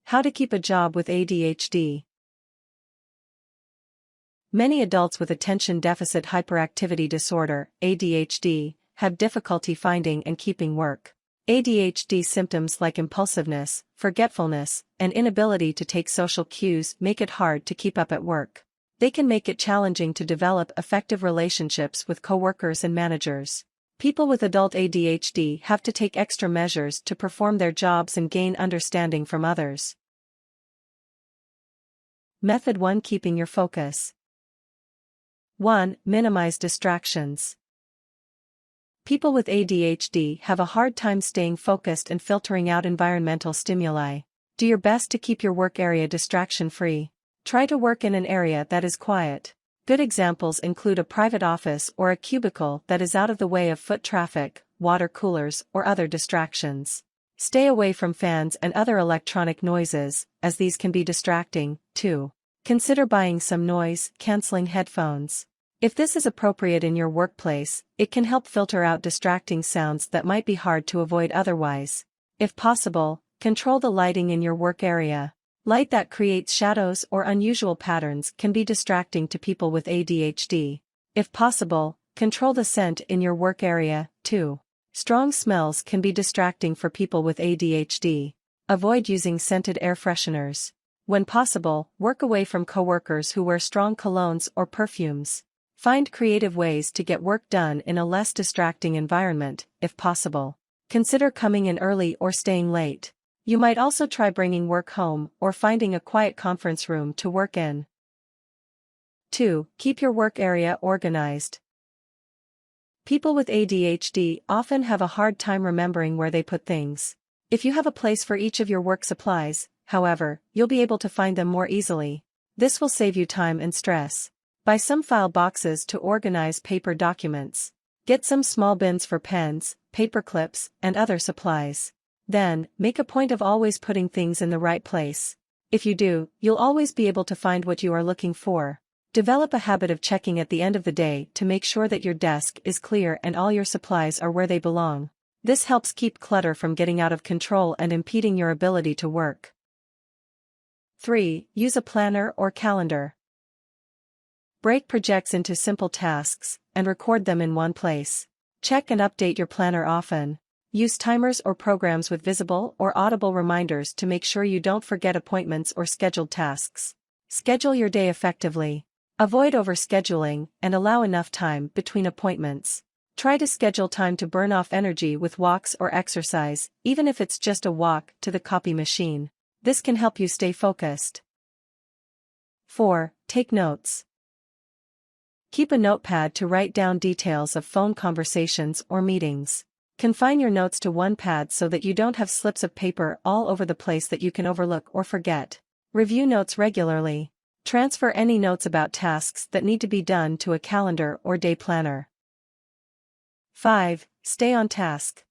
How to keep a job with ADHD. Many adults with attention deficit hyperactivity disorder, ADHD, have difficulty finding and keeping work. ADHD symptoms like impulsiveness, forgetfulness, and inability to take social cues make it hard to keep up at work. They can make it challenging to develop effective relationships with coworkers and managers. People with adult ADHD have to take extra measures to perform their jobs and gain understanding from others. Method 1: Keeping your focus. 1. Minimize distractions. People with ADHD have a hard time staying focused and filtering out environmental stimuli. Do your best to keep your work area distraction-free. Try to work in an area that is quiet. Good examples include a private office or a cubicle that is out of the way of foot traffic, water coolers, or other distractions. Stay away from fans and other electronic noises, as these can be distracting. 2. Consider buying some noise-canceling headphones. If this is appropriate in your workplace, it can help filter out distracting sounds that might be hard to avoid otherwise. If possible, control the lighting in your work area. Light that creates shadows or unusual patterns can be distracting to people with ADHD. If possible, control the scent in your work area, too. Strong smells can be distracting for people with ADHD. Avoid using scented air fresheners. When possible, work away from coworkers who wear strong colognes or perfumes. Find creative ways to get work done in a less distracting environment, if possible. Consider coming in early or staying late. You might also try bringing work home or finding a quiet conference room to work in. 2. Keep your work area organized. People with ADHD often have a hard time remembering where they put things. If you have a place for each of your work supplies, however, you'll be able to find them more easily. This will save you time and stress. Buy some file boxes to organize paper documents. Get some small bins for pens, paper clips, and other supplies. Then, make a point of always putting things in the right place. If you do, you'll always be able to find what you are looking for. Develop a habit of checking at the end of the day to make sure that your desk is clear and all your supplies are where they belong. This helps keep clutter from getting out of control and impeding your ability to work. 3. Use a planner or calendar. Break projects into simple tasks, and record them in one place. Check and update your planner often. Use timers or programs with visible or audible reminders to make sure you don't forget appointments or scheduled tasks. Schedule your day effectively. Avoid overscheduling and allow enough time between appointments. Try to schedule time to burn off energy with walks or exercise, even if it's just a walk to the copy machine. This can help you stay focused. 4. Take notes. Keep a notepad to write down details of phone conversations or meetings. Confine your notes to one pad so that you don't have slips of paper all over the place that you can overlook or forget. Review notes regularly. Transfer any notes about tasks that need to be done to a calendar or day planner. 5. Stay on task.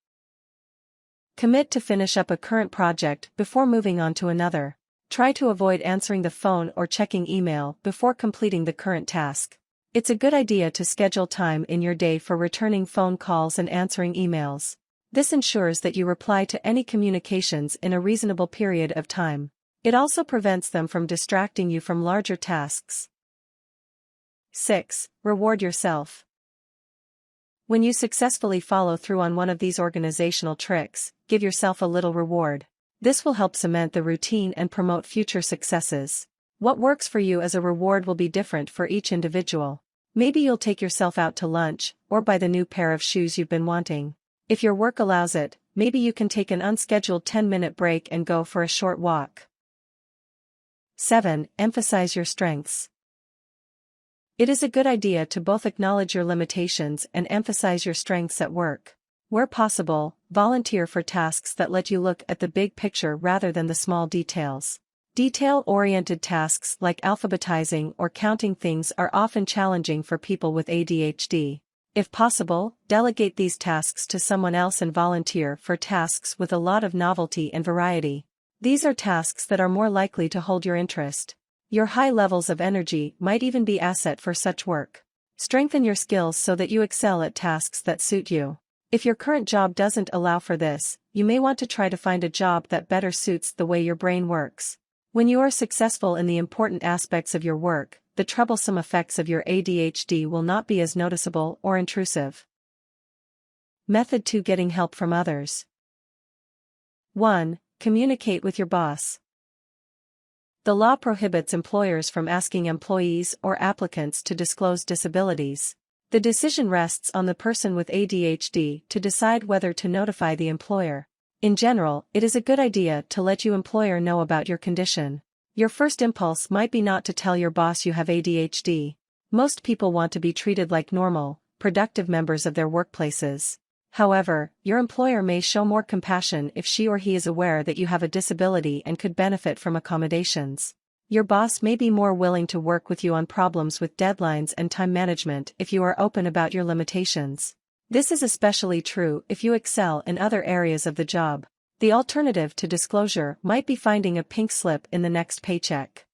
Commit to finish up a current project before moving on to another. Try to avoid answering the phone or checking email before completing the current task. It's a good idea to schedule time in your day for returning phone calls and answering emails. This ensures that you reply to any communications in a reasonable period of time. It also prevents them from distracting you from larger tasks. 6. Reward yourself. When you successfully follow through on one of these organizational tricks, give yourself a little reward. This will help cement the routine and promote future successes. What works for you as a reward will be different for each individual. Maybe you'll take yourself out to lunch, or buy the new pair of shoes you've been wanting. If your work allows it, maybe you can take an unscheduled 10-minute break and go for a short walk. 7. Emphasize your strengths. It is a good idea to both acknowledge your limitations and emphasize your strengths at work. Where possible, volunteer for tasks that let you look at the big picture rather than the small details. Detail-oriented tasks like alphabetizing or counting things are often challenging for people with ADHD. If possible, delegate these tasks to someone else and volunteer for tasks with a lot of novelty and variety. These are tasks that are more likely to hold your interest. Your high levels of energy might even be an asset for such work. Strengthen your skills so that you excel at tasks that suit you. If your current job doesn't allow for this, you may want to try to find a job that better suits the way your brain works. When you are successful in the important aspects of your work, the troublesome effects of your ADHD will not be as noticeable or intrusive. Method 2: Getting help from others. 1. Communicate with your boss. The law prohibits employers from asking employees or applicants to disclose disabilities. The decision rests on the person with ADHD to decide whether to notify the employer. In general, it is a good idea to let your employer know about your condition. Your first impulse might be not to tell your boss you have ADHD. Most people want to be treated like normal, productive members of their workplaces. However, your employer may show more compassion if she or he is aware that you have a disability and could benefit from accommodations. Your boss may be more willing to work with you on problems with deadlines and time management if you are open about your limitations. This is especially true if you excel in other areas of the job. The alternative to disclosure might be finding a pink slip in the next paycheck.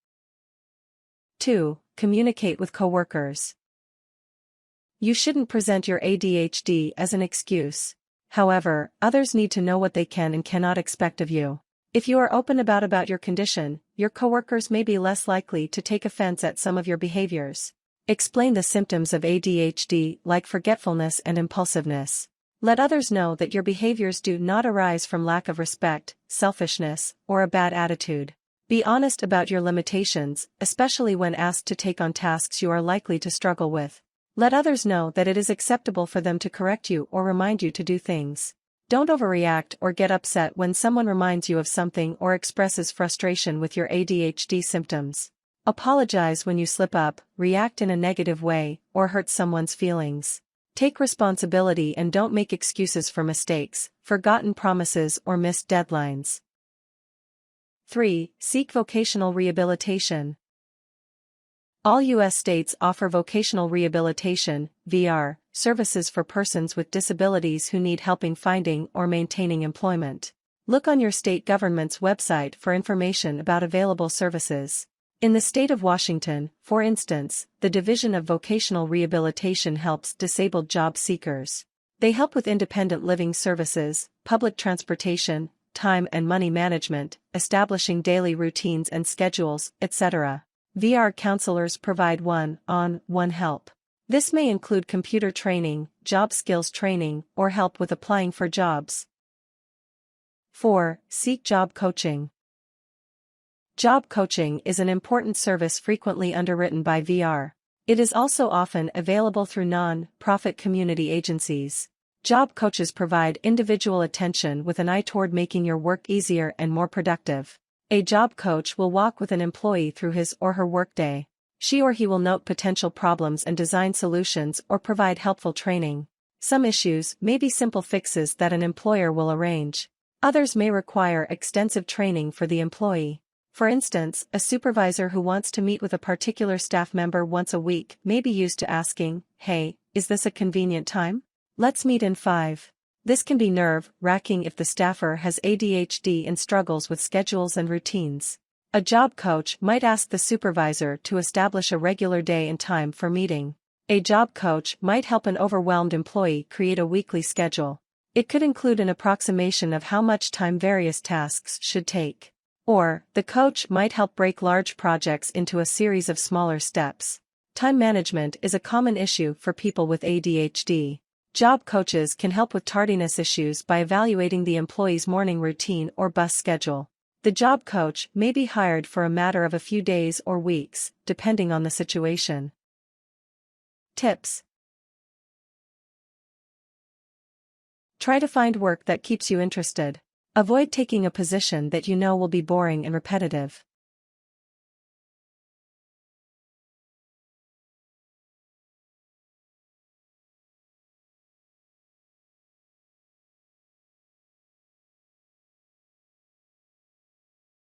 2. Communicate with coworkers. You shouldn't present your ADHD as an excuse. However, others need to know what they can and cannot expect of you. If you are open about your condition, your coworkers may be less likely to take offense at some of your behaviors. Explain the symptoms of ADHD like forgetfulness and impulsiveness. Let others know that your behaviors do not arise from lack of respect, selfishness, or a bad attitude. Be honest about your limitations, especially when asked to take on tasks you are likely to struggle with. Let others know that it is acceptable for them to correct you or remind you to do things. Don't overreact or get upset when someone reminds you of something or expresses frustration with your ADHD symptoms. Apologize when you slip up, react in a negative way, or hurt someone's feelings. Take responsibility and don't make excuses for mistakes, forgotten promises, or missed deadlines. 3. Seek vocational rehabilitation. All U.S. states offer vocational rehabilitation (VR) services for persons with disabilities who need help in finding or maintaining employment. Look on your state government's website for information about available services. In the state of Washington, for instance, the Division of Vocational Rehabilitation helps disabled job seekers. They help with independent living services, public transportation, time and money management, establishing daily routines and schedules, etc. VR counselors provide one-on-one help. This may include computer training, job skills training, or help with applying for jobs. 4. Seek job coaching. Job coaching is an important service frequently underwritten by VR. It is also often available through non-profit community agencies. Job coaches provide individual attention with an eye toward making your work easier and more productive. A job coach will walk with an employee through his or her workday. She or he will note potential problems and design solutions or provide helpful training. Some issues may be simple fixes that an employer will arrange. Others may require extensive training for the employee. For instance, a supervisor who wants to meet with a particular staff member once a week may be used to asking, "Hey, is this a convenient time? Let's meet in 5. This can be nerve-wracking if the staffer has ADHD and struggles with schedules and routines. A job coach might ask the supervisor to establish a regular day and time for meeting. A job coach might help an overwhelmed employee create a weekly schedule. It could include an approximation of how much time various tasks should take. Or, the coach might help break large projects into a series of smaller steps. Time management is a common issue for people with ADHD. Job coaches can help with tardiness issues by evaluating the employee's morning routine or bus schedule. The job coach may be hired for a matter of a few days or weeks, depending on the situation. Tips: Try to find work that keeps you interested. Avoid taking a position that you know will be boring and repetitive.